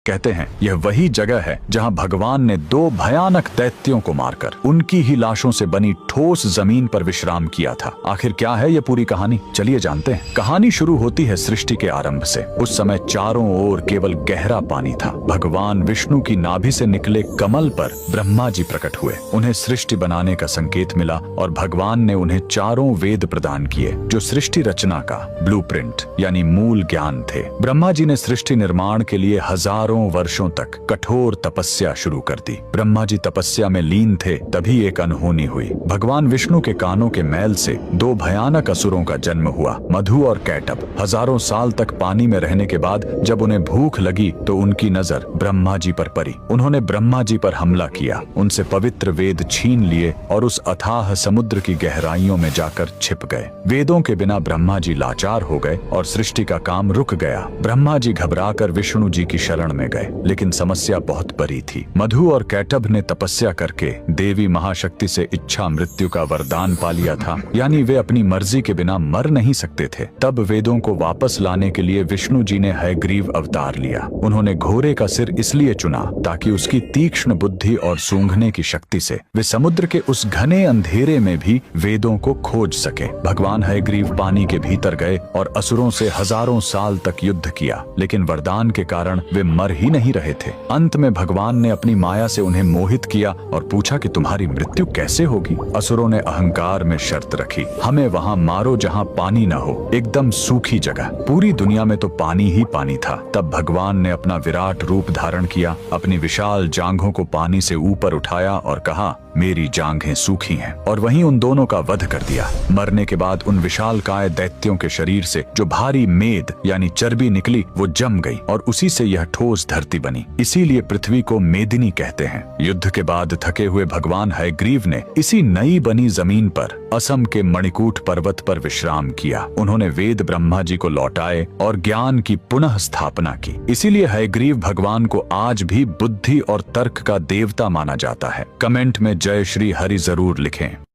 कहते हैं यह वही जगह है जहाँ भगवान ने 2 भयानक दैत्यों को मारकर उनकी ही लाशों से बनी ठोस जमीन पर विश्राम किया था। आखिर क्या है यह पूरी कहानी, चलिए जानते हैं। कहानी शुरू होती है सृष्टि के आरंभ से। उस समय चारों ओर केवल गहरा पानी था। भगवान विष्णु की नाभि से निकले कमल पर ब्रह्मा जी प्रकट हुए। उन्हें सृष्टि बनाने का संकेत मिला और भगवान ने उन्हें चारों वेद प्रदान किए जो सृष्टि रचना का ब्लूप्रिंट यानी मूल ज्ञान थे। ब्रह्मा जी ने सृष्टि निर्माण के लिए हजारों वर्षों तक कठोर तपस्या शुरू कर दी। ब्रह्मा जी तपस्या में लीन थे, तभी एक अनहोनी हुई। भगवान विष्णु के कानों के मैल से 2 भयानक असुरों का जन्म हुआ, मधु और कैटभ। हजारों साल तक पानी में रहने के बाद जब उन्हें भूख लगी तो उनकी नजर ब्रह्मा जी पर पड़ी। उन्होंने ब्रह्मा जी पर हमला किया, उनसे पवित्र वेद छीन लिए और उस अथाह समुद्र की गहराइयों में जाकर छिप गए। वेदों के बिना ब्रह्मा जी लाचार हो गए और सृष्टि का काम रुक गया। ब्रह्मा जी घबराकर विष्णु जी की शरण में गए, लेकिन समस्या बहुत बड़ी थी। मधु और कैटभ ने तपस्या करके देवी महाशक्ति से इच्छा मृत्यु का वरदान पा लिया था, यानी वे अपनी मर्जी के बिना मर नहीं सकते थे। तब वेदों को वापस लाने के लिए विष्णु जी ने हयग्रीव अवतार लिया। उन्होंने घोड़े का सिर इसलिए चुना ताकि उसकी तीक्ष्ण बुद्धि और सूंघने की शक्ति से वे समुद्र के उस घने अंधेरे में भी वेदों को खोज सके। भगवान हयग्रीव पानी के भीतर गए और असुरों से हजारों साल तक युद्ध किया, लेकिन वरदान के कारण वे मर ही नहीं रहे थे। अंत में भगवान ने अपनी माया से उन्हें मोहित किया और पूछा कि तुम्हारी मृत्यु कैसे होगी। असुरों ने अहंकार में शर्त रखी, हमें वहां मारो जहां पानी न हो, एकदम सूखी जगह। पूरी दुनिया में तो पानी ही पानी था। तब भगवान ने अपना विराट रूप धारण किया, अपनी विशाल जांघों को पानी से ऊपर उठाया और कहा, मेरी जांघें सूखी हैं, और वहीं उन दोनों का वध कर दिया। मरने के बाद उन विशालकाय दैत्यों के शरीर से जो भारी मेद यानी चर्बी निकली वो जम गई और उसी से यह ठोस धरती बनी। इसीलिए पृथ्वी को मेदिनी कहते हैं। युद्ध के बाद थके हुए भगवान हयग्रीव ने इसी नई बनी जमीन पर असम के मणिकूट पर्वत पर विश्राम किया। उन्होंने वेद ब्रह्मा जी को लौटाए और ज्ञान की पुनः स्थापना की। इसीलिए हयग्रीव भगवान को आज भी बुद्धि और तर्क का देवता माना जाता है। कमेंट में जय श्री हरि जरूर लिखें।